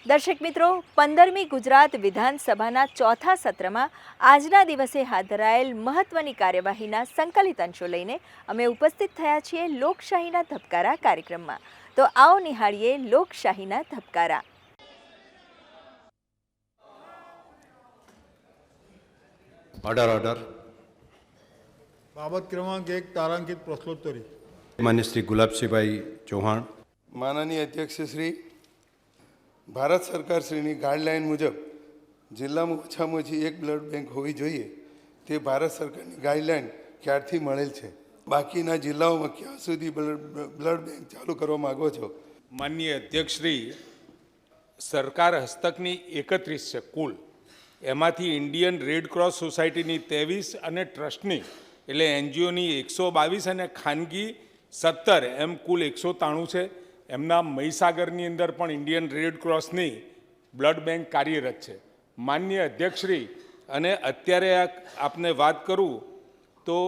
દર્શક મિત્રો, 15મી ગુજરાત વિધાનસભાના ચોથા સત્રમાં આજના દિવસે હાથ ધરાયેલ મહત્વની કાર્યવાહીના સંકલિત અંશો લઈને અમે ઉપસ્થિત થયા છીએ લોકશાહીના ધબકારા કાર્યક્રમમાં. તો આવો નિહાળીએ લોકશાહીના ધબકારા. ऑर्डर बाबत क्रमांक 1 तारांकित प्रश्नोत्तरी. माननीय श्री गुलाबसिंहभाई चौहान. माननीय अध्यक्ष श्री, ભારત સરકાર શ્રીની ગાઈડલાઇન મુજબ જિલ્લામાં ઓછામાં ઓછી એક બ્લડ બેંક હોવી જોઈએ તે ભારત સરકારની ગાઈડલાઇન ક્યારથી મળેલ છે? બાકીના જિલ્લાઓમાં ક્યાં સુધી બ્લડ બેંક ચાલુ કરવા માગો છો? માનનીય અધ્યક્ષશ્રી, સરકાર હસ્તકની 31 છે કુલ. એમાંથી ઇન્ડિયન રેડ ક્રોસ સોસાયટીની 23 અને ટ્રસ્ટની એટલે એનજીઓની 122 અને ખાનગી 17 એમ કુલ 193 છે. એમના મહીસાગરની અંદર પણ ઇન્ડિયન રેડ ક્રોસની બ્લડ બેંક કાર્યરત છે. માનનીય અધ્યક્ષશ્રી, અને અત્યારે આપને વાત કરું તો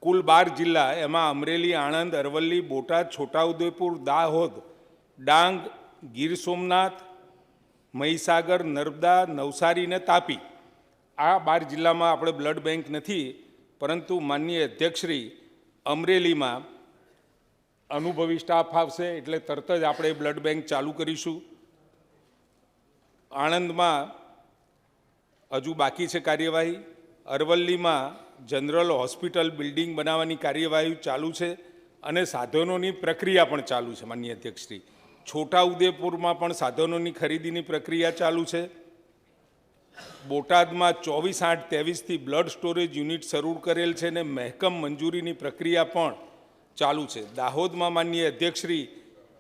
કુલ 12 જિલ્લા, એમાં અમરેલી, આણંદ, અરવલ્લી, બોટાદ, છોટાઉદેપુર, દાહોદ, ડાંગ, ગીર સોમનાથ, મહીસાગર, નર્મદા, નવસારી અને તાપી, આ 12 જિલ્લામાં આપણે બ્લડ બેંક નથી. પરંતુ માનનીય અધ્યક્ષશ્રી, અમરેલીમાં અનુભવી સ્ટાફ આવશે એટલે તરત જ આપણે બ્લડ બેંક ચાલુ કરીશું. આણંદમાં હજુ બાકી છે કાર્યવાહી. અરવલ્લીમાં જનરલ હોસ્પિટલ બિલ્ડિંગ બનાવવાની કાર્યવાહી ચાલુ છે અને સાધનોની પ્રક્રિયા પણ ચાલુ છે. માનનીય અધ્યક્ષશ્રી, છોટાઉદેપુરમાં પણ સાધનોની ખરીદીની પ્રક્રિયા ચાલુ છે. બોટાદમાં 24/8/23થી બ્લડ સ્ટોરેજ યુનિટ શરૂ કરેલ છે અને મહેકમ મંજૂરીની પ્રક્રિયા પણ ચાલુ છે. દાહોદમાં માનનીય અધ્યક્ષશ્રી,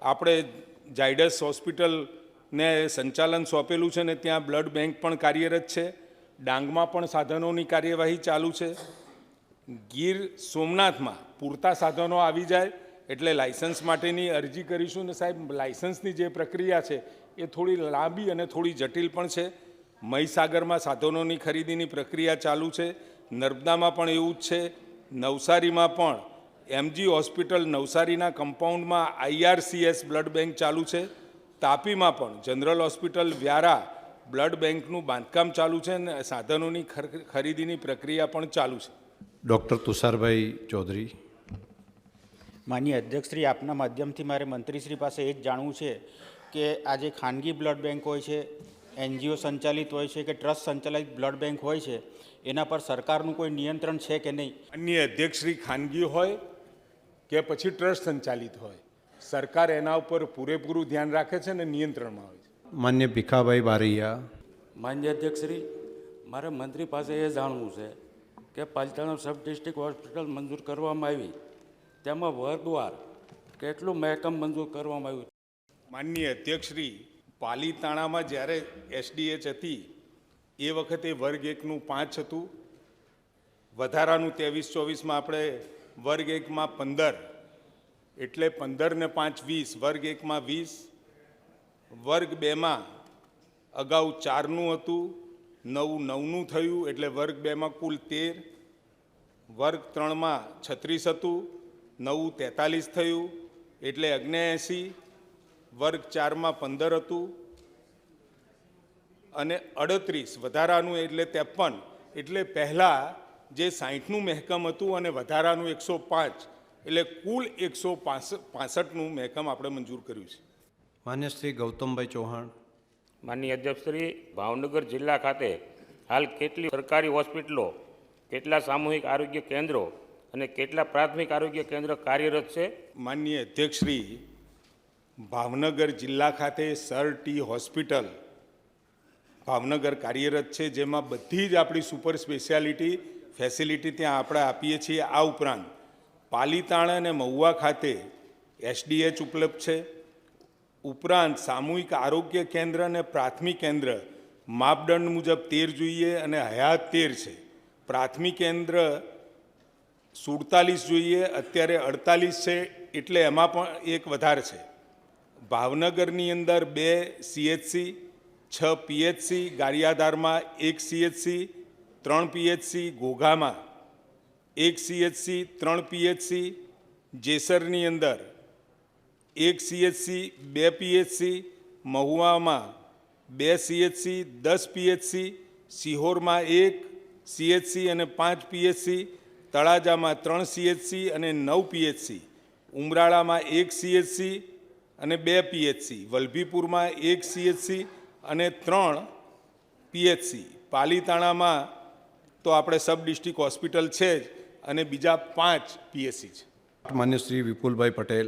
આપણે ઝાયડસ હોસ્પિટલને સંચાલન સોંપેલું છે અને ત્યાં બ્લડ બેંક પણ કાર્યરત છે. ડાંગમાં પણ સાધનોની કાર્યવાહી ચાલુ છે. ગીર સોમનાથમાં પૂરતા સાધનો આવી જાય એટલે લાયસન્સ માટેની અરજી કરીશું. ને સાહેબ, લાયસન્સની જે પ્રક્રિયા છે એ થોડી લાંબી અને થોડી જટિલ પણ છે. મહીસાગરમાં સાધનોની ખરીદીની પ્રક્રિયા ચાલુ છે. નર્મદામાં પણ એવું જ છે. નવસારીમાં પણ એમજી હોસ્પિટલ નવસારીના કમ્પાઉન્ડમાં IRCS બ્લડ બેંક ચાલુ છે. તાપીમાં પણ જનરલ હોસ્પિટલ વ્યારા બ્લડ બેંકનું બાંધકામ ચાલુ છે અને સાધનોની ખરીદીની પ્રક્રિયા પણ ચાલુ છે. ડૉક્ટર તુષારભાઈ ચૌધરી. માનનીય અધ્યક્ષશ્રી, આપના માધ્યમથી મારે મંત્રીશ્રી પાસે એ જ જાણવું છે કે આ જે ખાનગી બ્લડ બેંક હોય છે, NGO સંચાલિત હોય છે કે ટ્રસ્ટ સંચાલિત બ્લડ બેંક હોય છે, એના પર સરકારનું કોઈ નિયંત્રણ છે કે નહીં? માનનીય અધ્યક્ષશ્રી, ખાનગી હોય કે પછી ટ્રસ્ટ સંચાલિત હોય, સરકાર એના ઉપર પૂરેપૂરું ધ્યાન રાખે છે અને નિયંત્રણમાં હોય છે. માન્ય ભીખાભાઈ બારૈયા. માન્ય અધ્યક્ષશ્રી, મારે મંત્રી પાસે એ જાણવું છે કે પાલિતાણા સબ ડિસ્ટ્રિક્ટ હોસ્પિટલ મંજૂર કરવામાં આવી, તેમાં વર્ગવાર કેટલું મહેકમ મંજૂર કરવામાં આવ્યું? માનનીય અધ્યક્ષશ્રી, પાલિતાણામાં જ્યારે SDH હતી એ વખતે વર્ગ 1નું 5 હતું. વધારાનું 23-24માં આપણે વર્ગ 1માં 15 એટલે 15 ને 5 20, વર્ગ 1માં 20, વર્ગ 2માં અગાઉ 4નું હતું, 9 થયું એટલે વર્ગ 2માં કુલ 13, વર્ગ 3માં 36 હતું, 9 43 થયું એટલે 79, વર્ગ 4માં 15 હતું અને 38 વધારાનું એટલે 53, એટલે પહેલાં જે 60નું મહેકમ હતું અને વધારાનું 105 એટલે કુલ 165નું મહેકમ આપણે મંજૂર કર્યું છે. માન્ય શ્રી ગૌતમભાઈ ચૌહાણ. માનનીય અધ્યક્ષશ્રી, ભાવનગર જિલ્લા ખાતે હાલ કેટલી સરકારી હોસ્પિટલો, કેટલા સામૂહિક આરોગ્ય કેન્દ્રો અને કેટલા પ્રાથમિક આરોગ્ય કેન્દ્ર કાર્યરત છે? માનનીય અધ્યક્ષશ્રી, ભાવનગર જિલ્લા ખાતે સર ટી હોસ્પિટલ ભાવનગર કાર્યરત છે, જેમાં બધી જ આપણી સુપર સ્પેશિયાલિટી ફેસિલિટી ત્યાં આપણે આપીએ છીએ. આ ઉપરાંત પાલીતાણા અને મહુવા ખાતે એસડીએચ ઉપલબ્ધ છે. ઉપરાંત સામૂહિક આરોગ્ય કેન્દ્ર અને પ્રાથમિક કેન્દ્ર માપદંડ મુજબ 13 જોઈએ અને હયાત 13 છે. પ્રાથમિક કેન્દ્ર 47 જોઈએ, અત્યારે 48 છે, એટલે એમાં પણ એક વધારે છે. ભાવનગરની અંદર 2 CHC, 6 PHC, ગારિયાધારમાં 1 CHC, 3 PHC, ઘોઘામાં 1 CHC, 3 PHC, જેસરની અંદર 1 CHC, 2 PHC, મહુવામાં 2 CHC, 10 PHC, સિહોરમાં 1 CHC અને 5 PHC, તળાજામાં 3 CHC અને 9 PHC, ઉમરાળામાં 1 CHC અને 2 PHC, વલભીપુરમાં 1 CHC અને 3 PHC, પાલીતાણામાં તો આપણે સબ ડિસ્ટ્રિક્ટ હોસ્પિટલ છે જ અને બીજા 5 PHC છે. માન્ય શ્રી વિપુલભાઈ પટેલ.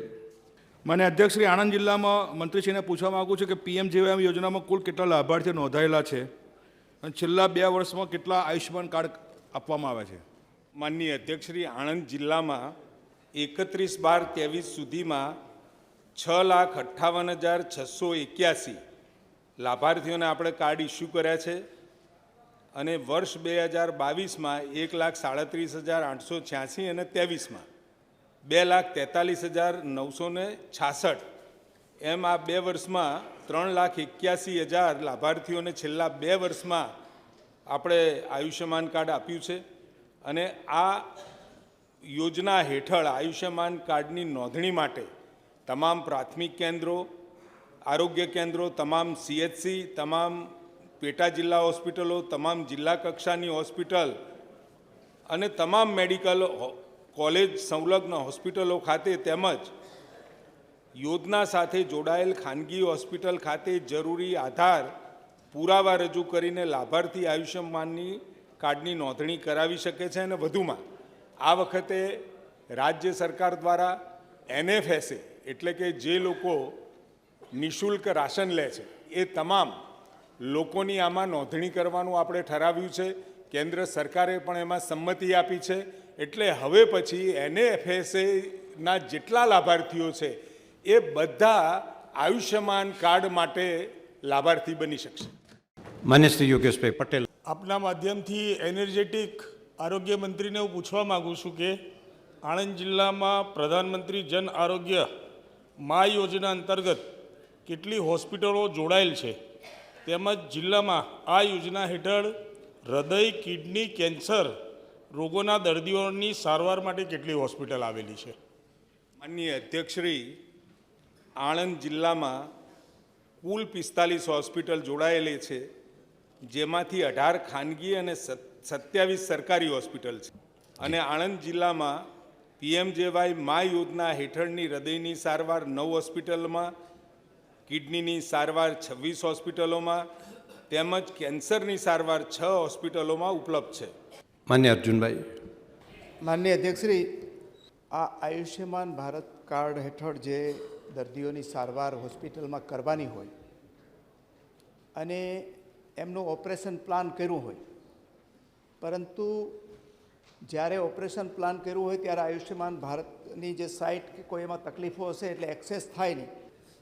મને અધ્યક્ષ શ્રી આણંદ જિલ્લામાં મંત્રીશ્રીને પૂછવા માગું છું કે પીએમજેવાય યોજનામાં કુલ કેટલા લાભાર્થીઓ નોંધાયેલા છે અને છેલ્લા 2 વર્ષમાં કેટલા આયુષ્યમાન કાર્ડ આપવામાં આવ્યા છે? માનનીય અધ્યક્ષશ્રી, આણંદ જિલ્લામાં 31/12/23 સુધીમાં 6,58,681 લાભાર્થીઓને આપણે કાર્ડ ઇસ્યુ કર્યા છે અને વર્ષ 2022માં 1,37,886 અને 23માં 2,43,966 એમ આ 2 વર્ષમાં 3,81,000 લાભાર્થીઓને છેલ્લા 2 વર્ષમાં આપણે આયુષ્યમાન કાર્ડ આપ્યું છે. અને આ યોજના હેઠળ આયુષ્યમાન કાર્ડની નોંધણી માટે તમામ પ્રાથમિક કેન્દ્રો, આરોગ્ય કેન્દ્રો, તમામ CHC, તમામ પેટા જિલ્લા હોસ્પિટલો, તમામ જિલ્લા કક્ષાની હોસ્પિટલ અને તમામ મેડિકલ કોલેજ સંલગ્ન હોસ્પિટલો ખાતે તેમજ યોજના સાથે જોડાયેલ ખાનગી હોસ્પિટલ ખાતે જરૂરી આધાર પુરાવા રજૂ કરીને લાભાર્થી આયુષ્યમાનની કાર્ડની નોંધણી કરાવી શકે છે. અને વધુમાં આ વખતે રાજ્ય સરકાર દ્વારા NFSA એટલે કે જે લોકો નિઃશુલ્ક રાશન લે છે એ તમામ લોકોની આમાં નોંધણી કરવાનું આપણે ઠરાવ્યું છે. કેન્દ્ર સરકારે પણ એમાં સંમતિ આપી છે. એટલે હવે પછી NFSAના જેટલા લાભાર્થીઓ છે એ બધા આયુષ્યમાન કાર્ડ માટે લાભાર્થી બની શકશે. માન્ય શ્રી યોગેશભાઈ પટેલ. આપના માધ્યમથી એનર્જેટિક આરોગ્ય મંત્રીને હું પૂછવા માગું છું કે આણંદ જિલ્લામાં પ્રધાનમંત્રી જન આરોગ્ય મા યોજના અંતર્ગત કેટલી હોસ્પિટલો જોડાયેલ છે, તેમજ જિલ્લામાં આ યોજના હેઠળ હૃદય, કિડની, કેન્સર રોગોના દર્દીઓની સારવાર માટે કેટલી હોસ્પિટલ આવેલી છે? માનનીય અધ્યક્ષશ્રી, આણંદ જિલ્લામાં કુલ 45 હોસ્પિટલ જોડાયેલી છે, જેમાંથી 18 ખાનગી અને 27 સરકારી હોસ્પિટલ છે. અને આણંદ જિલ્લામાં PMJY મા યોજના હેઠળની હૃદયની સારવાર 9 હોસ્પિટલમાં, કિડનીની સારવાર 26 હોસ્પિટલોમાં તેમજ કેન્સરની સારવાર 6 હોસ્પિટલોમાં ઉપલબ્ધ છે. માન્ય અર્જુનભાઈ. માનનીય અધ્યક્ષશ્રી, આ આયુષ્યમાન ભારત કાર્ડ હેઠળ જે દર્દીઓની સારવાર હોસ્પિટલમાં કરવાની હોય અને એમનું ઓપરેશન પ્લાન કર્યું હોય, પરંતુ જ્યારે ઓપરેશન પ્લાન કર્યું હોય ત્યારે આયુષ્યમાન ભારતની જે સાઇટ કે કોઈ એમાં તકલીફો હશે એટલે એક્સેસ થાય નહીં,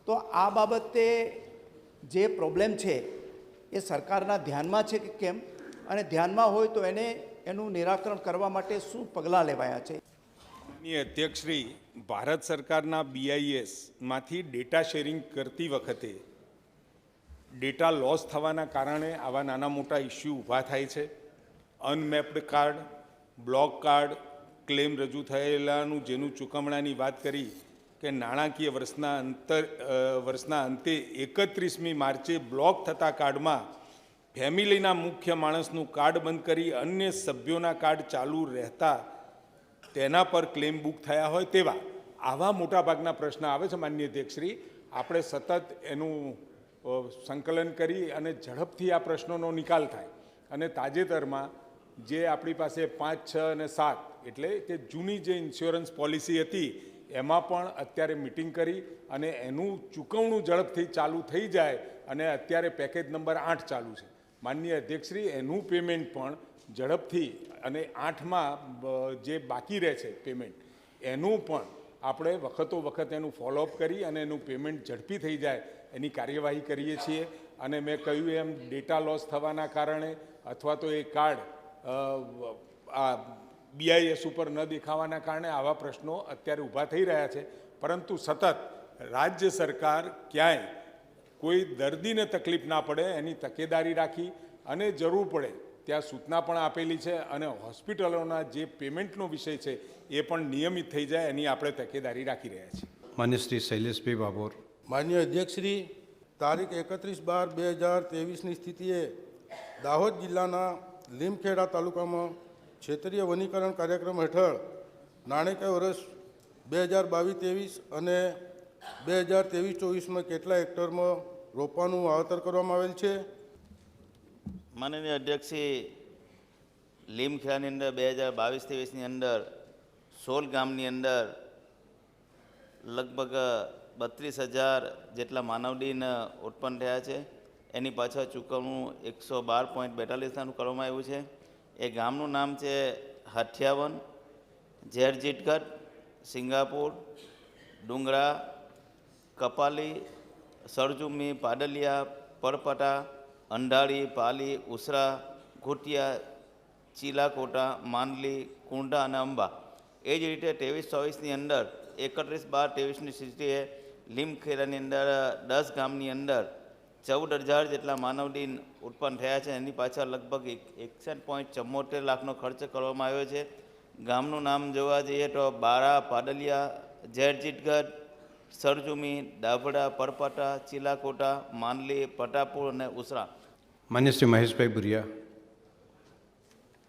તો આ બાબતે જે પ્રોબ્લેમ છે એ સરકારના ધ્યાનમાં છે કે કેમ, અને ધ્યાનમાં હોય તો એનું નિરાકરણ કરવા માટે શું પગલાં લેવાયા છે? માનનીય અધ્યક્ષશ્રી, ભારત સરકારના BISમાંથી ડેટા શેરિંગ કરતી વખતે ડેટા લોસ થવાના કારણે આવા નાના મોટા ઇસ્યુ ઊભા થાય છે. અનમેપ્ડ કાર્ડ, બ્લોક કાર્ડ, ક્લેમ રજૂ થયેલાનું જેનું ચૂકવણાની વાત કરી કે નાણાકીય વર્ષના અંતે 31મી માર્ચે બ્લોક થતા કાર્ડમાં ફેમિલીના મુખ્ય માણસનું કાર્ડ બંધ કરી અન્ય સભ્યોના કાર્ડ ચાલુ રહેતા તેના પર ક્લેમ બુક થયા હોય તેવા આવા મોટાભાગના પ્રશ્ન આવે છે. માનનીય અધ્યક્ષશ્રી, આપણે સતત એનું સંકલન કરી અને ઝડપથી આ પ્રશ્નોનો નિકાલ થાય. અને તાજેતરમાં જે આપણી પાસે 5, 6 અને 7 એટલે કે જૂની જે ઇન્સ્યોરન્સ પોલિસી હતી એમાં પણ અત્યારે મિટિંગ કરી અને એનું ચૂકવણું ઝડપથી ચાલુ થઈ જાય અને અત્યારે પેકેજ નંબર 8 ચાલુ છે. માનનીય અધ્યક્ષશ્રી એનું પેમેન્ટ પણ ઝડપથી અને 8માં જે બાકી રહે છે પેમેન્ટ એનું પણ આપણે વખતો વખત એનું ફોલોઅપ કરી અને એનું પેમેન્ટ ઝડપી થઈ જાય એની કાર્યવાહી કરીએ છીએ. અને મેં કહ્યું એમ ડેટા લોસ થવાના કારણે અથવા તો એ કાર્ડ આ BIS ઉપર ન દેખાવાના કારણે આવા પ્રશ્નો અત્યારે ઊભા થઈ રહ્યા છે. પરંતુ સતત રાજ્ય સરકાર ક્યાંય કોઈ દર્દીને તકલીફ ના પડે એની તકેદારી રાખી અને જરૂર પડે ત્યાં સૂચના પણ આપેલી છે અને હોસ્પિટલોના જે પેમેન્ટનો વિષય છે એ પણ નિયમિત થઈ જાય એની આપણે તકેદારી રાખી રહ્યા છીએ. માન્ય શ્રી શૈલેષભાઈ બાબોર. માન્ય અધ્યક્ષશ્રી, તારીખ 31/12/2023ની સ્થિતિએ દાહોદ જિલ્લાના લીમખેડા તાલુકામાં ક્ષેત્રીય વનીકરણ કાર્યક્રમ હેઠળ નાણાકીય વર્ષ 2022-23 અને 2023-24માં કેટલા હેક્ટરમાં રોપવાનું વાવેતર કરવામાં આવેલ છે? માનનીય અધ્યક્ષશ્રી, લીમખેડાની અંદર 2022-23ની અંદર 16 ગામની અંદર લગભગ 32,000 જેટલા માનવદિન ઉત્પન્ન થયા છે. એની પાછળ ચૂકવણું 112.42 કરવામાં આવ્યું છે. એ ગામનું નામ છે હઠિયાવન, ઝેરજીટગઢ, સિંગાપુર, ડુંગરા, કપાલી, સરજુમી, પાડલિયા, પરપટા, અંધાળી, પાલી, ઉસરા, ઘૂટિયા, ચીલાકોટા, માંડલી, કુંડા અને અંબા. એ જ રીતે 23-24ની અંદર 31/12-23ની સ્થિતિએ લીમખેડાની અંદર 10 ગામની અંદર 14,000 જેટલા માનવદિન ઉત્પન્ન થયા છે. એની પાછળ લગભગ 61.74 લાખનો ખર્ચ કરવામાં આવ્યો છે. ગામનું નામ જોવા જઈએ તો બારા, પાડલિયા, ઝેરજીટગઢ, સરજુમી, ડાભડા, પરપટા, ચીલાકોટા, માંડલી, પટાપુર અને ઉસરા. માન્ય શ્રી મહેશભાઈ ભુરિયા.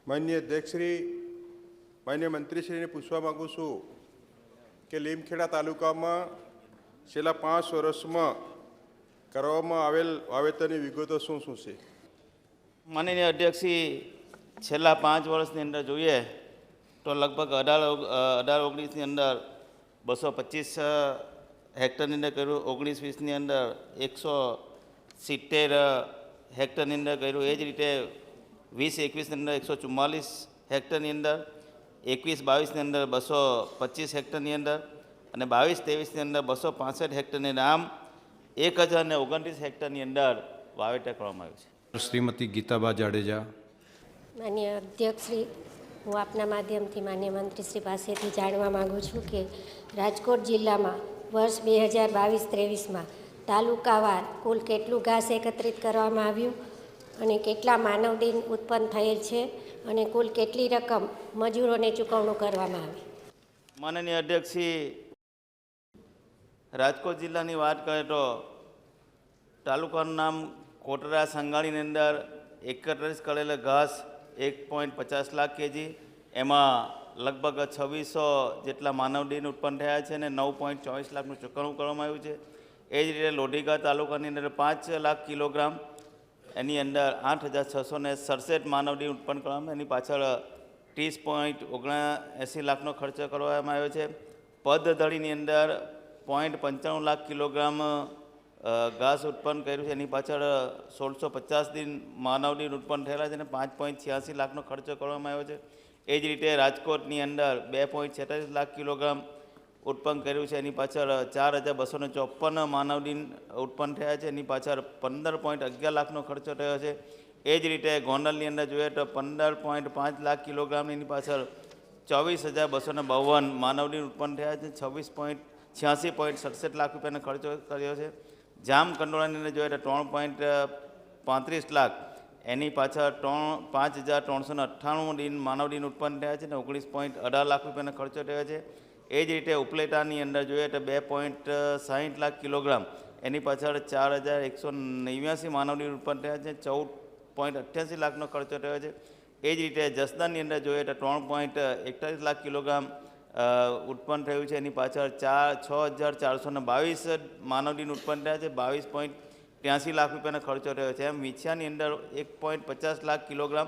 માન્ય અધ્યક્ષશ્રી, માન્ય મંત્રીશ્રીને પૂછવા માગું છું કે લીમખેડા તાલુકામાં છેલ્લા 5 વર્ષમાં કરવામાં આવેલ વાવેતરની વિગતો શું શું છે? માનનીય અધ્યક્ષશ્રી, છેલ્લા 5 વર્ષની અંદર જોઈએ તો લગભગ 18-19ની અંદર 225 હેક્ટરની અંદર કર્યું, 19-20ની અંદર 170 હેક્ટરની અંદર કર્યું. એ જ રીતે 20-21ની અંદર 144 હેક્ટરની અંદર, 21-22ની અંદર 225 હેક્ટરની અંદર અને 22-23ની અંદર 265 હેક્ટરની અંદર, આમ 1029 હેક્ટરની અંદર વાવેતર કરવામાં આવ્યું છે. શ્રીમતી ગીતાબા જાડેજા. માન્ય અધ્યક્ષશ્રી, હું આપના માધ્યમથી માન્ય મંત્રીશ્રી પાસેથી જાણવા માગું છું કે રાજકોટ જિલ્લામાં વર્ષ 2022-23માં તાલુકાવાર કુલ કેટલું ઘાસ એકત્રિત કરવામાં આવ્યું અને કેટલા માનવદિન ઉત્પન્ન થયેલ છે અને કુલ કેટલી રકમ મજૂરોને ચૂકવણું કરવામાં આવી? માનનીય અધ્યક્ષશ્રી, રાજકોટ જિલ્લાની વાત કરીએ તો તાલુકાનું નામ કોટડા સંગાણીની અંદર 31 કરેલા ઘાસ 1.50 લાખ કેજી, એમાં લગભગ 2600 જેટલા માનવદિન ઉત્પન્ન થયા છે અને 9.24 લાખનું ચૂકવણું કરવામાં આવ્યું છે. એ જ રીતે લોઢીગા તાલુકાની અંદર 5 લાખ કિલોગ્રામ, એની અંદર 8,667 માનવદિન ઉત્પન્ન કરવામાં, એની પાછળ 30.79 લાખનો ખર્ચ કરવામાં આવ્યો છે. પદધડીની અંદર 0.95 લાખ કિલોગ્રામ ઘાસ ઉત્પન્ન કર્યું છે. એની પાછળ 1650 દિન માનવદિન ઉત્પન્ન થયેલા છે અને 5.86 લાખનો ખર્ચો કરવામાં આવ્યો છે. એ જ રીતે રાજકોટની અંદર 2.46 લાખ કિલોગ્રામ ઉત્પન્ન કર્યું છે. એની પાછળ 4,254 માનવદિન ઉત્પન્ન થયા છે. એની પાછળ 15.11 લાખનો ખર્ચો થયો છે. એ જ રીતે ગોંડલની અંદર જોઈએ તો 15.5 લાખ કિલોગ્રામની એની પાછળ 24,252 માનવદિન ઉત્પન્ન થયા છે. 26.86 લાખ રૂપિયાનો ખર્ચો કર્યો છે. જામકંડોળાની અંદર જોઈએ તો 3.35 લાખ, એની પાછળ 5,398 માનવદિન ઉત્પન્ન થયા છે અને 19.18 લાખ રૂપિયાનો ખર્ચો થયો છે. એ જ રીતે ઉપલેટાની અંદર જોઈએ તો 2.60 લાખ કિલોગ્રામ, એની પાછળ 4,189 માનવદિન ઉત્પન્ન થયા છે. 14.88 લાખનો ખર્ચો થયો છે. એ જ રીતે જસદણની અંદર જોઈએ તો 3.41 લાખ કિલોગ્રામ ઉત્પન્ન થયું છે. એની પાછળ 6,422 માનવદિન ઉત્પન્ન થયા છે. 22.83 લાખ રૂપિયાનો ખર્ચો થયો છે. એમ વિછિયાની અંદર 1.50 લાખ કિલોગ્રામ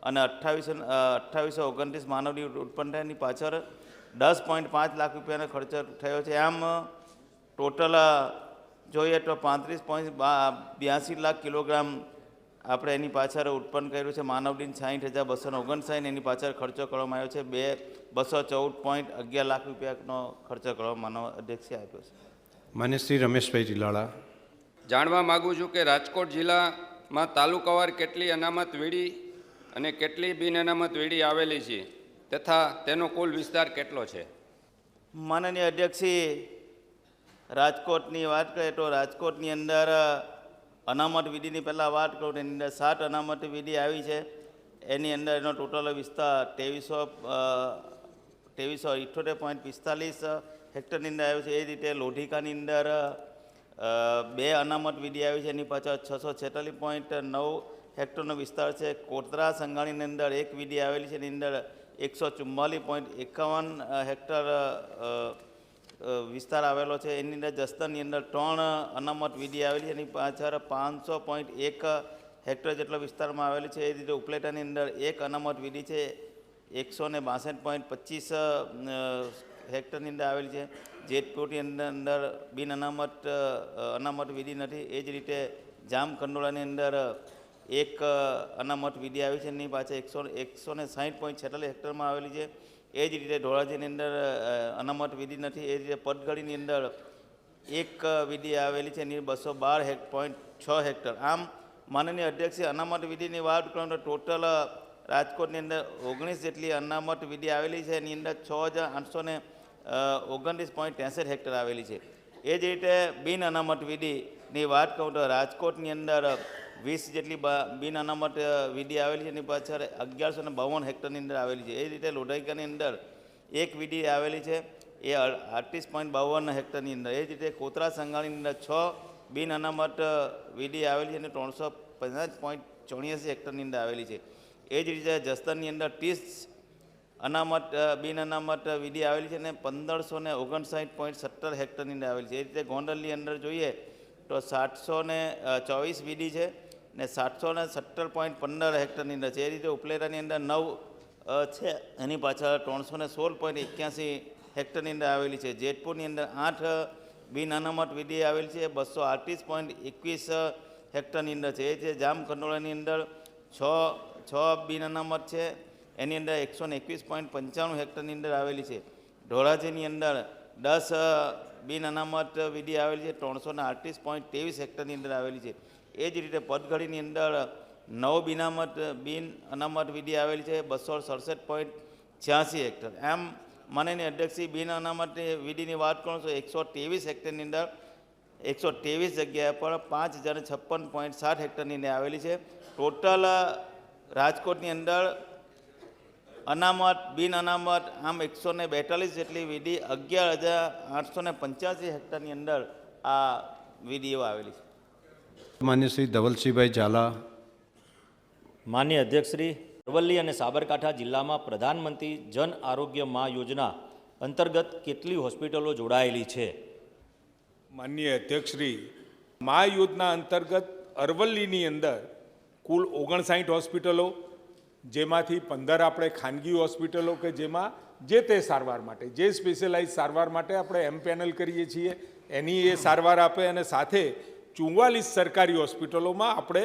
અને 2829 માનવદિન ઉત્પન્ન થયા, એની પાછળ 10.5 લાખ રૂપિયાનો ખર્ચો થયો છે. આમ ટોટલ જોઈએ તો 35.82 લાખ કિલોગ્રામ આપણે એની પાછળ ઉત્પન્ન કર્યું છે માનવ દિન 60,259, એની પાછળ ખર્ચો કરવામાં આવ્યો છે 214.11 લાખ રૂપિયાનો ખર્ચો કરવા માનવ અધ્યક્ષે આપ્યો છે. માન્ય શ્રી રમેશભાઈ ઝીલાળા. જાણવા માગું છું કે રાજકોટ જિલ્લામાં તાલુકાવાર કેટલી અનામત વીડી અને કેટલી બિન અનામત વીડી આવેલી છે તથા તેનો કુલ વિસ્તાર કેટલો છે? માનનીય અધ્યક્ષી, રાજકોટની વાત કરીએ તો રાજકોટની અંદર અનામત વિધિની પહેલાં વાત કરું એની અંદર 7 અનામત વિધિ આવી છે. એની અંદર એનો ટોટલ વિસ્તાર 2378.45 હેક્ટરની અંદર આવ્યો છે. એ રીતે લોધિકાની અંદર 2 અનામત વિધિ આવી છે, એની પાછળ 646.9 હેક્ટરનો વિસ્તાર છે. કોતરા સંઘાણીની અંદર 1 વિધિ આવેલી છે, એની અંદર 144.51 હેક્ટર વિસ્તાર આવેલો છે. એની અંદર જસદણની અંદર 3 અનામત વિધિ આવેલી છે, એની પાછળ 500.1 હેક્ટર જેટલો વિસ્તારમાં આવેલી છે. એ રીતે ઉપલેટાની અંદર 1 અનામત વિધિ છે, 162.25 હેક્ટરની અંદર આવેલી છે. જેતપુરની અંદર બિન અનામત વિધિ નથી. એ જ રીતે જામકંડોળાની અંદર 1 અનામત વિધિ આવી છે, એની પાછળ 160.46 હેક્ટરમાં આવેલી છે. એ જ રીતે ધોરાજીની અંદર અનામત વિધિ નથી. એ જ રીતે પદગડીની અંદર 1 વિધિ આવેલી છે, એની 212.6 હેક્ટર. આમ માનનીય અધ્યક્ષે અનામત વિધિની વાત કરું તો ટોટલ રાજકોટની અંદર 19 જેટલી અનામત વિધિ આવેલી છે, એની અંદર 6,829.63 હેક્ટર આવેલી છે. એ જ રીતે બિન અનામત વિધિની વાત કરું તો રાજકોટની અંદર 20 જેટલી બિન અનામત વિધિ આવેલી છે, એની પાછળ 1152 હેક્ટરની અંદર આવેલી છે. એ જ રીતે લોઢાઈકાની અંદર 1 વિધિ આવેલી છે, એ 38.52 હેક્ટરની અંદર. એ જ રીતે કોતરા સંઘાણીની અંદર 6 બિન અનામત વિધિ આવેલી છે, અને 350.84 હેક્ટરની અંદર આવેલી છે. એ જ રીતે જસદણની અંદર 30 બિન અનામત વિધિ આવેલી છે, અને 1559.17 હેક્ટરની અંદર આવેલી છે. એ રીતે ગોંડલની અંદર જોઈએ તો 724 વિધિ છે ને 717.15 હેક્ટરની અંદર છે. એ રીતે ઉપલેટાની અંદર 9 છે, એની પાછળ 316.81 હેક્ટરની અંદર આવેલી છે. જેતપુરની અંદર 8 બિન અનામત વિધિ આવેલી છે, 238.21 હેક્ટરની અંદર છે. એ છે જામકંડોળાની અંદર 6 બિન અનામત છે, એની અંદર 121.95 હેક્ટરની અંદર આવેલી છે. ધોરાજીની અંદર 10 બિન અનામત વિધિ આવેલી છે, 338.23 હેક્ટરની અંદર આવેલી છે. એ જ રીતે પદગડીની અંદર 9 બિન અનામત વિધિ આવેલી છે, 267.86 હેક્ટર. એમ માનનીય અધ્યક્ષી, બિન અનામત વિધિની વાત કરું તો 123 હેક્ટરની અંદર 123 જગ્યા પર 5,056.7 હેક્ટરની અંદર આવેલી છે. ટોટલ રાજકોટની અંદર અનામત બિન અનામત આમ 142 જેટલી વિધિ 11,885 હેક્ટરની અંદર આ વિધિઓ આવેલી છે. માન્ય શ્રી ધવલસિંહભાઈ ઝાલા. માન્ય અધ્યક્ષશ્રી, અરવલ્લી અને સાબરકાંઠા જિલ્લામાં પ્રધાનમંત્રી જન આરોગ્ય મા યોજના અંતર્ગત કેટલી હોસ્પિટલો જોડાયેલી છે? માનનીય અધ્યક્ષશ્રી, મા યોજના અંતર્ગત અરવલ્લીની અંદર કુલ 59 હોસ્પિટલો, જેમાંથી 15 આપણે ખાનગી હોસ્પિટલો કે જેમાં જે તે સારવાર માટે, જે સ્પેશિયલાઇઝ સારવાર માટે આપણે એમપેનલ કરીએ છીએ એની એ સારવાર આપે, અને સાથે 44 સરકારી હોસ્પિટલોમાં આપણે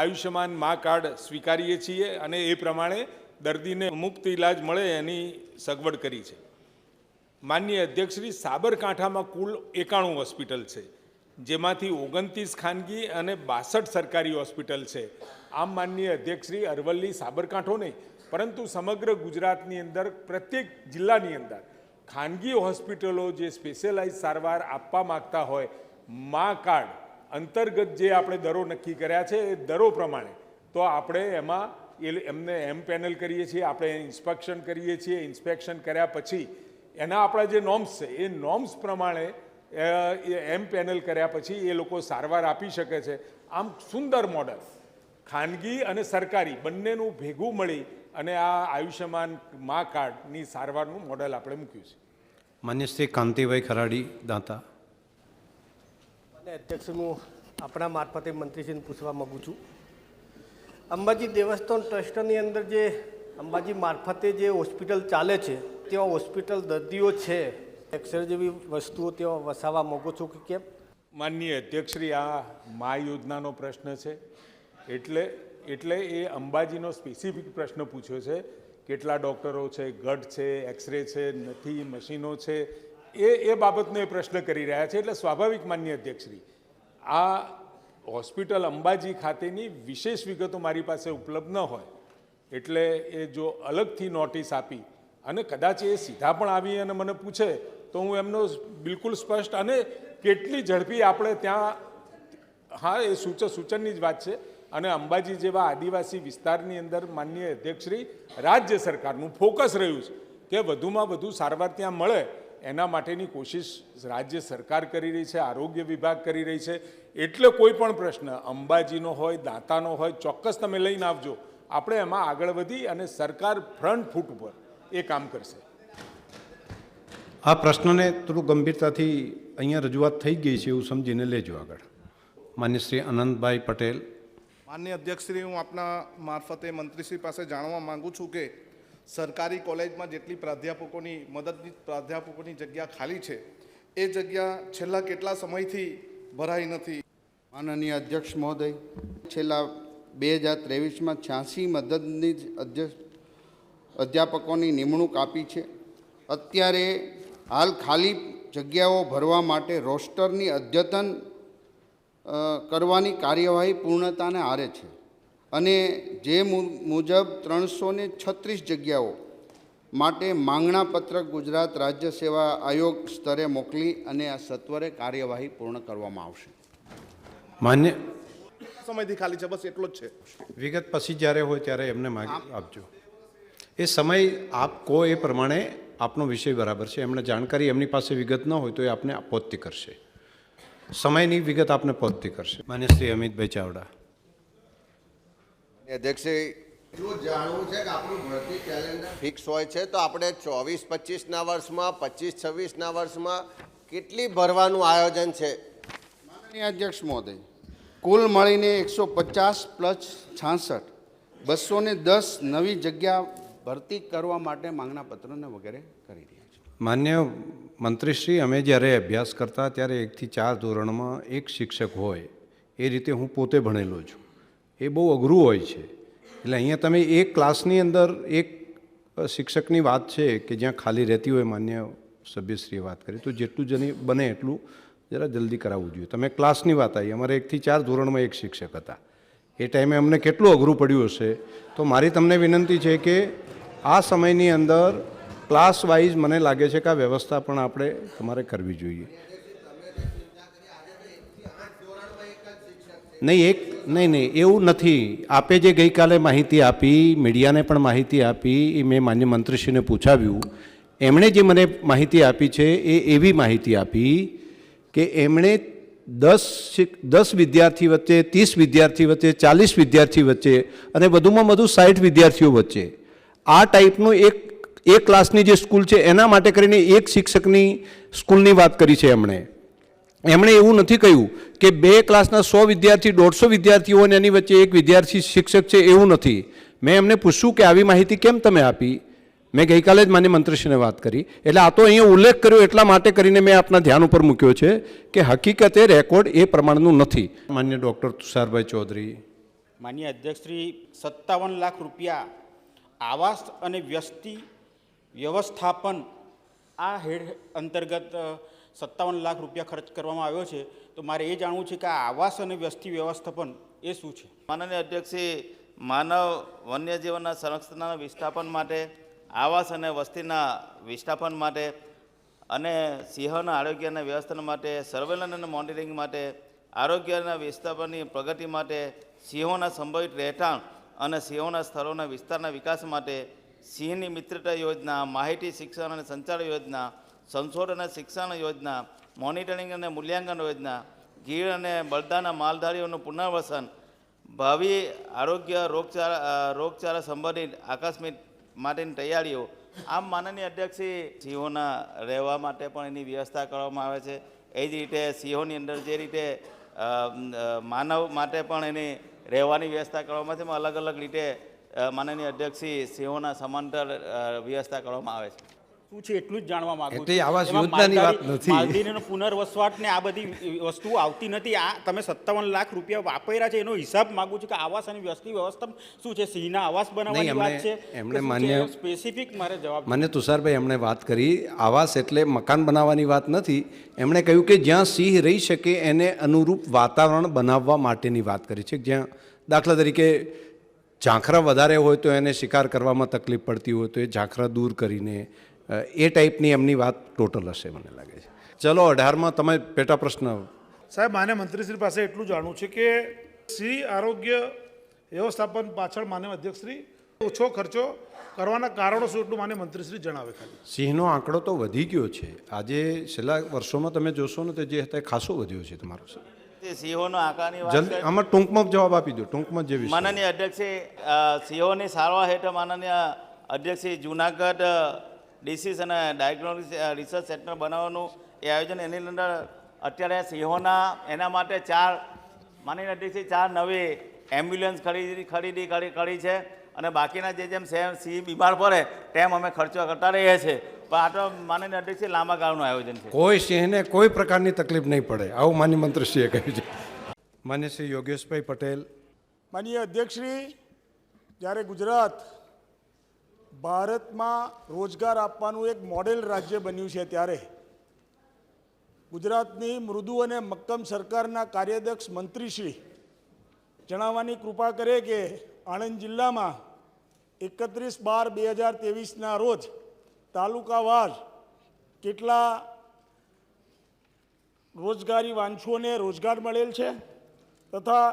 આયુષ્યમાન મા કાર્ડ સ્વીકારીએ છીએ અને એ પ્રમાણે દર્દીને મુક્ત ઇલાજ મળે એની સગવડ કરી છે. માનનીય અધ્યક્ષશ્રી, સાબરકાંઠામાં કુલ 91 હોસ્પિટલ છે, જેમાંથી 29 ખાનગી અને 62 સરકારી હોસ્પિટલ છે. આમ માનનીય અધ્યક્ષશ્રી, અરવલ્લી સાબરકાંઠો નહીં પરંતુ સમગ્ર ગુજરાતની અંદર પ્રત્યેક જિલ્લાની અંદર ખાનગી હોસ્પિટલો જે સ્પેશિયલાઇઝ સારવાર આપવા માગતા હોય, મા કાર્ડ અંતર્ગત જે આપણે દરો નક્કી કર્યા છે એ દરો પ્રમાણે તો આપણે એમાં એમને પેનલ કરીએ છીએ, આપણે ઇન્સ્પેક્શન કરીએ છીએ. ઇન્સ્પેક્શન કર્યા પછી એના આપણા જે નોર્મ્સ છે એ નોર્મ્સ પ્રમાણે પેનલ કર્યા પછી એ લોકો સારવાર આપી શકે છે. આમ સુંદર મોડલ ખાનગી અને સરકારી બંનેનું ભેગું મળી અને આ આયુષ્યમાન મા કાર્ડની સારવારનું મોડલ આપણે મૂક્યું છે. માન્ય શ્રી કાંતિભાઈ ખરાડી દાંતા. અધ્યક્ષ, હું આપણા મારફતે મંત્રીશ્રીને પૂછવા માગું છું, અંબાજી દેવસ્થાન ટ્રસ્ટની અંદર જે અંબાજી મારફતે જે હોસ્પિટલ ચાલે છે ત્યાં હોસ્પિટલ દર્દીઓ છે, એક્સરે જેવી વસ્તુઓ ત્યાં વસાવવા માગું છું કે કેમ? માનનીય અધ્યક્ષશ્રી, આ મા યોજનાનો પ્રશ્ન છે. એટલે એ અંબાજીનો સ્પેસિફિક પ્રશ્ન પૂછ્યો છે. કેટલા ડૉક્ટરો છે, ગઢ છે, એક્સરે છે, નથી, મશીનો છે, એ બાબતનો એ પ્રશ્ન કરી રહ્યા છે. એટલે સ્વાભાવિક માન્ય અધ્યક્ષશ્રી, આ હોસ્પિટલ અંબાજી ખાતેની વિશેષ વિગતો મારી પાસે ઉપલબ્ધ ન હોય એટલે એ જો અલગથી નોટિસ આપી અને કદાચ એ સીધા પણ આવી અને મને પૂછે તો હું એમનો બિલકુલ સ્પષ્ટ અને કેટલી ઝડપી આપણે ત્યાં, હા એ સૂચનની જ વાત છે. અને અંબાજી જેવા આદિવાસી વિસ્તારની અંદર માનનીય અધ્યક્ષશ્રી, રાજ્ય સરકારનું ફોકસ રહ્યું છે કે વધુમાં વધુ સારવાર ત્યાં મળે એના માટેની કોશિશ રાજ્ય સરકાર કરી રહી છે, આરોગ્ય વિભાગ કરી રહી છે. એટલે કોઈ પણ પ્રશ્ન અંબાજીનો હોય, દાંતાનો હોય, ચોક્કસ તમે લઈને આવજો. આપણે એમાં આગળ વધી અને સરકાર ફ્રન્ટ ફૂટ ઉપર એ કામ કરશે. આ પ્રશ્નને થોડું ગંભીરતાથી અહીંયા રજૂઆત થઈ ગઈ છે એવું સમજીને લેજો આગળ. માન્ય શ્રી અનંતભાઈ પટેલ. માનનીય અધ્યક્ષશ્રી, હું આપના મારફતે મંત્રીશ્રી પાસે જાણવા માગું છું કે સરકારી કોલેજમાં જેટલી પ્રાધ્યાપકોની, મદદનીશ પ્રાધ્યાપકોની જગ્યા ખાલી છે એ જગ્યા છેલ્લા કેટલા સમયથી ભરાઈ નથી? માનનીય અધ્યક્ષ મહોદય, છેલ્લા 2023માં 86 મદદનીશ અધ્યાપકોની નિમણૂક આપી છે. અત્યારે હાલ ખાલી જગ્યાઓ ભરવા માટે રોસ્ટરની અદ્યતન કરવાની કાર્યવાહી પૂર્ણતાને આરે છે અને જે મુજબ 336 જગ્યાઓ માટે માંગણા પત્રક ગુજરાત રાજ્ય સેવા આયોગ સ્તરે મોકલી અને આ સત્વરે કાર્યવાહી પૂર્ણ કરવામાં આવશે. માન્ય સમયથી ખાલી છે, બસ એટલો જ છે. વિગત પછી જ્યારે હોય ત્યારે એમને માહિતી આપજો. એ સમય આપ કહો એ પ્રમાણે આપનો વિષય બરાબર છે. એમને જાણકારી એમની પાસે વિગત ન હોય તો એ આપને પહોંચતી કરશે. સમયની વિગત આપને પહોંચતી કરશે. માન્ય શ્રી અમિતભાઈ ચાવડા. અધ્યક્ષે એટલું જાણવું છે કે આપણું ભરતી કેલેન્ડર ફિક્સ હોય છે તો આપણે 24-25ના વર્ષમાં, 25-26ના વર્ષમાં કેટલી ભરવાનું આયોજન છે? માનનીય અધ્યક્ષ મહોદય, કુલ મળીને 150 પ્લસ 66 210 નવી જગ્યા ભરતી કરવા માટે માંગણા પત્રને વગેરે કરી રહ્યા છે. માન્ય મંત્રીશ્રી, અમે જ્યારે અભ્યાસ કરતા ત્યારે 1 થી 4 ધોરણમાં એક શિક્ષક હોય એ રીતે હું પોતે ભણેલો છું. એ બહુ અઘરું હોય છે. એટલે અહીંયા તમે એક ક્લાસની અંદર એક શિક્ષકની વાત છે કે જ્યાં ખાલી રહેતી હોય, માન્ય સભ્યશ્રીએ વાત કરી, તો જેટલું બને એટલું જરા જલ્દી કરાવવું જોઈએ. તમે ક્લાસની વાત આવી, અમારે 1 થી 4 ધોરણમાં એક શિક્ષક હતા. એ ટાઈમે અમને કેટલું અઘરું પડ્યું હશે. તો મારી તમને વિનંતી છે કે આ સમયની અંદર ક્લાસ વાઇઝ મને લાગે છે કે આ વ્યવસ્થા પણ આપણે તમારે કરવી જોઈએ. નહીં એવું નથી. આપે જે ગઈકાલે માહિતી આપી, મીડિયાને પણ માહિતી આપી, એ મેં માન્ય મંત્રીશ્રીને પૂછાવ્યું. એમણે જે મને માહિતી આપી છે એ એવી માહિતી આપી કે એમણે 10 વિદ્યાર્થી વચ્ચે, 30 વિદ્યાર્થી વચ્ચે, 40 વિદ્યાર્થી વચ્ચે અને વધુમાં વધુ 60 વિદ્યાર્થીઓ વચ્ચે આ ટાઈપનું એક ક્લાસની જે સ્કૂલ છે એના માટે કરીને એક શિક્ષકની સ્કૂલની વાત કરી છે. એમણે એવું નથી કહ્યું કે 2 ક્લાસના 100 વિદ્યાર્થી, 150 વિદ્યાર્થીઓ અને એની વચ્ચે એક વિદ્યાર્થી શિક્ષક છે, એવું નથી. મેં એમને પૂછ્યું કે આવી માહિતી કેમ તમે આપી? મેં ગઈકાલે જ માન્ય મંત્રીશ્રીને વાત કરી. એટલે આ તો અહીંયા ઉલ્લેખ કર્યો એટલા માટે કરીને મેં આપના ધ્યાન ઉપર મૂક્યો છે કે હકીકતે રેકોર્ડ એ પ્રમાણનું નથી. માન્ય ડૉક્ટર તુષારભાઈ ચૌધરી. માન્ય અધ્યક્ષશ્રી, 57 લાખ રૂપિયા આવાસ અને વસ્તી વ્યવસ્થાપન આ હેડ અંતર્ગત 57 લાખ રૂપિયા ખર્ચ કરવામાં આવ્યો છે. તો મારે એ જાણવું છે કે આ આવાસ અને વસ્તી વ્યવસ્થાપન એ શું છે? માનનીય અધ્યક્ષશ્રી, માનવ વન્યજીવનના સંરક્ષણના વિસ્થાપન માટે, આવાસ અને વસ્તીના વિસ્થાપન માટે અને સિંહોના આરોગ્ય અને વ્યવસ્થાપન માટે, સર્વેલન્સ અને મોનિટરિંગ માટે, આરોગ્યના વિસ્થાપનની પ્રગતિ માટે, સિંહોના સંભવિત રહેઠાણ અને સિંહોના સ્થળોના વિસ્તારના વિકાસ માટે, સિંહની મિત્રતા યોજના, માહિતી શિક્ષણ અને સંચાર યોજના, સંશોધન અને શિક્ષણ યોજના, મોનિટરિંગ અને મૂલ્યાંકન યોજના, ગીર અને બળદાના માલધારીઓનું પુનર્વસન, ભાવિ આરોગ્ય રોગચાળા સંબંધિત આકસ્મિક માટેની તૈયારીઓ. આમ માનનીય અધ્યક્ષશ્રી, સિંહોના રહેવા માટે પણ એની વ્યવસ્થા કરવામાં આવે છે. એ જ રીતે સિંહોની અંદર જે રીતે માનવ માટે પણ એની રહેવાની વ્યવસ્થા કરવામાં આવે છે, અલગ અલગ રીતે માનનીય અધ્યક્ષશ્રી સિંહોના સમાંતર વ્યવસ્થા કરવામાં આવે છે. શું છે એટલું જ જાણવા માંગુ એટલે આવાસ યોજનાની વાત નથી. માલદીવનો પુનર્વસવાટ ને આ બધી વસ્તુઓ આવતી નથી. આ તમે 57 લાખ રૂપિયા વાપર્યા છે એનો હિસાબ માંગુ છું કે આવાસ અને વસ્તી વ્યવસ્થા શું છે? સિંહના આવાસ બનાવવાની વાત છે એમણે માન્ય સ્પેસિફિક મારે જવાબ માન્ય તુષારભાઈ એમણે વાત કરી આવાસ એટલે મકાન બનાવવાની વાત નથી. એમણે કહ્યું કે જ્યાં સિંહ રહી શકે એને અનુરૂપ વાતાવરણ બનાવવા માટેની વાત કરી છે. જ્યાં દાખલા તરીકે ઝાંખરા વધારે હોય તો એને શિકાર કરવામાં તકલીફ પડતી હોય તો એ ઝાંખરા દૂર કરીને એ ટાઈપની એમની વાત ટોટલ હશે મને લાગે છે. ચલો 18માં તમે પેટા પ્રશ્ન. સાહેબ, માન્ય મંત્રીશ્રી પાસે એટલું જાણવું છે કે સિંહ આરોગ્ય વ્યવસ્થાપન પાછળ માન્ય અધ્યક્ષશ્રી ઓછો ખર્ચો કરવાના કારણો શું એટલું માન્ય મંત્રીશ્રી જણાવે ખાલી. સિંહનો આંકડો તો વધી ગયો છે. આજે છેલ્લા વર્ષોમાં તમે જોશો ને તો જે હતા ખાસો વધ્યો છે તમારો. સિંહોનો આંકડાની વાત જલ્દી આમાં ટૂંકમાં જવાબ આપી દો. ટૂંકમાં જે વિષય માનનીય અધ્યક્ષશ્રી, સિંહોની સારવાર હેઠળ માનનીય અધ્યક્ષશ્રી જૂનાગઢ ડિસીઝ અને ડાયગ્નોસ્ટિક રિસર્ચ સેન્ટર બનાવવાનું એ આયોજન, એની અંદર અત્યારે સિંહોના એના માટે 4 માનનીય અધ્યક્ષશ્રી 4 નવી એમ્બ્યુલન્સ ખરીદી કરી છે અને બાકીના જેમ સિંહ બીમાર પડે તેમ અમે ખર્ચો કરતા રહીએ છીએ. પણ આ તો માનનીય અધ્યક્ષશ્રી લાંબા ગાળાનું આયોજન છે. કોઈ સિંહને કોઈ પ્રકારની તકલીફ નહીં પડે આવું માન્ય મંત્રીશ્રીએ કહ્યું છે. માન્ય શ્રી યોગેશભાઈ પટેલ. માનનીય અધ્યક્ષશ્રી, જ્યારે ગુજરાત ભારતમાં રોજગાર આપવાનું એક મોડેલ રાજ્ય બન્યું છે ત્યારે ગુજરાતની મૃદુ અને મક્કમ સરકારના કાર્યદક્ષ મંત્રીશ્રી જણાવવાની કૃપા કરે કે આણંદ જિલ્લામાં 31/12/2023ના રોજ તાલુકાવાર કેટલા રોજગારી વાંચ્છુઓને રોજગાર મળેલ છે તથા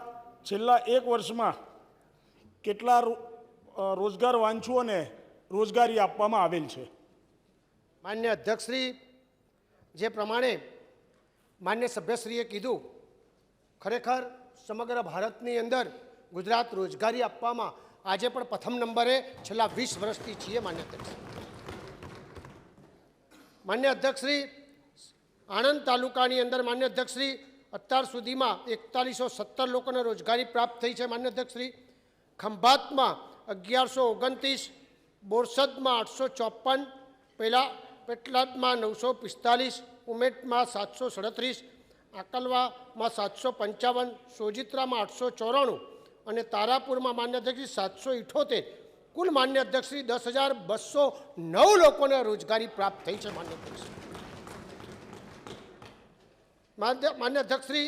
છેલ્લા 1 વર્ષમાં કેટલા રોજગાર વાંચ્છુઓને રોજગારી આપવામાં આવેલ છે. માન્ય અધ્યક્ષશ્રી, જે પ્રમાણે માન્ય સભ્યશ્રીએ કીધું, ખરેખર સમગ્ર ભારતની અંદર ગુજરાત રોજગારી આપવામાં આજે પણ પ્રથમ નંબરે છેલ્લા 20 વર્ષથી છીએ. માન્ય અધ્યક્ષશ્રી, માન્ય અધ્યક્ષશ્રી, આણંદ તાલુકાની અંદર માન્ય અધ્યક્ષશ્રી અત્યાર સુધીમાં 4117 લોકોને રોજગારી પ્રાપ્ત થઈ છે. માન્ય અધ્યક્ષશ્રી, ખંભાતમાં 1129, બોરસદમાં 854, પેટલાદમાં 945, ઉમેટમાં 737, આકલવામાં 755, સોજિત્રામાં 894 અને તારાપુરમાં માન્ય અધ્યક્ષશ્રી 778. કુલ માન્ય અધ્યક્ષશ્રી 10,209 લોકોને રોજગારી પ્રાપ્ત થઈ છે. માન્ય અધ્યક્ષશ્રી, માન્ય અધ્યક્ષશ્રી,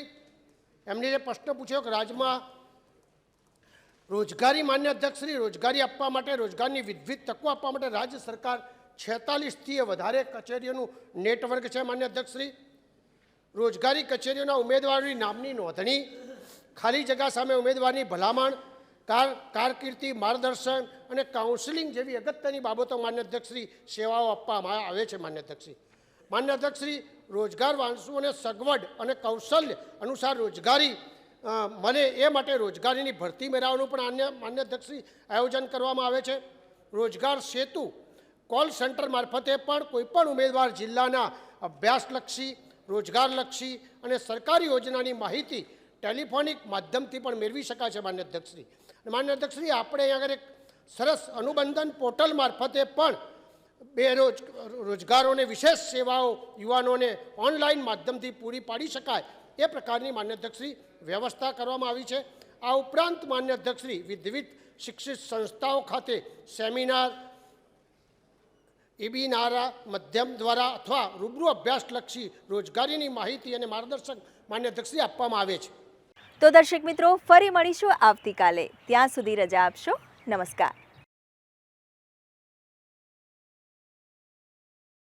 એમણે જે પ્રશ્ન પૂછ્યો કે રાજ્યમાં રોજગારી, માન્ય અધ્યક્ષશ્રી, રોજગારી આપવા માટે, રોજગારની વિવિધ તકો આપવા માટે રાજ્ય સરકાર 46થી વધારે કચેરીઓનું નેટવર્ક છે. માન્ય અધ્યક્ષશ્રી, રોજગારી કચેરીઓના ઉમેદવારોની નામની નોંધણી, ખાલી જગ્યા સામે ઉમેદવારની ભલામણ, કારકિર્દી માર્ગદર્શન અને કાઉન્સિલિંગ જેવી અગત્યની બાબતો માન્ય અધ્યક્ષશ્રી સેવાઓ આપવામાં આવે છે. માન્ય અધ્યક્ષશ્રી, માન્ય અધ્યક્ષશ્રી, રોજગાર વાંચુઓને સગવડ અને કૌશલ્ય અનુસાર રોજગારી મળે એ માટે રોજગારીની ભરતી મેળવવાનું પણ માન્ય અધ્યક્ષશ્રી આયોજન કરવામાં આવે છે. રોજગાર સેતુ કોલ સેન્ટર મારફતે પણ કોઈપણ ઉમેદવાર જિલ્લાના અભ્યાસલક્ષી, રોજગારલક્ષી અને સરકારી યોજનાની માહિતી ટેલિફોનિક માધ્યમથી પણ મેળવી શકાય છે. માન્ય અધ્યક્ષશ્રી, માન્ય અધ્યક્ષશ્રી, આપણે અહીંયા આગળ એક સરસ અનુબંધન પોર્ટલ મારફતે પણ રોજગારોને વિશેષ સેવાઓ યુવાનોને ઓનલાઈન માધ્યમથી પૂરી પાડી શકાય એ પ્રકારની માન્ય અધ્યક્ષશ્રી વ્યવસ્થા કરવામાં આવી છે. આ ઉપરાંત માન્ય અધ્યક્ષશ્રી વિવિધ શિક્ષિત સંસ્થાઓ ખાતે સેમિનાર, વેબિનાર માધ્યમ દ્વારા અથવા રૂબરૂ અભ્યાસલક્ષી રોજગારીની માહિતી અને માર્ગદર્શન માન્ય અધ્યક્ષશ્રી આપવામાં આવે છે. તો દર્શક મિત્રો, ફરી મળીશું આવતીકાલે. ત્યાં સુધી રજા આપશો. નમસ્કાર.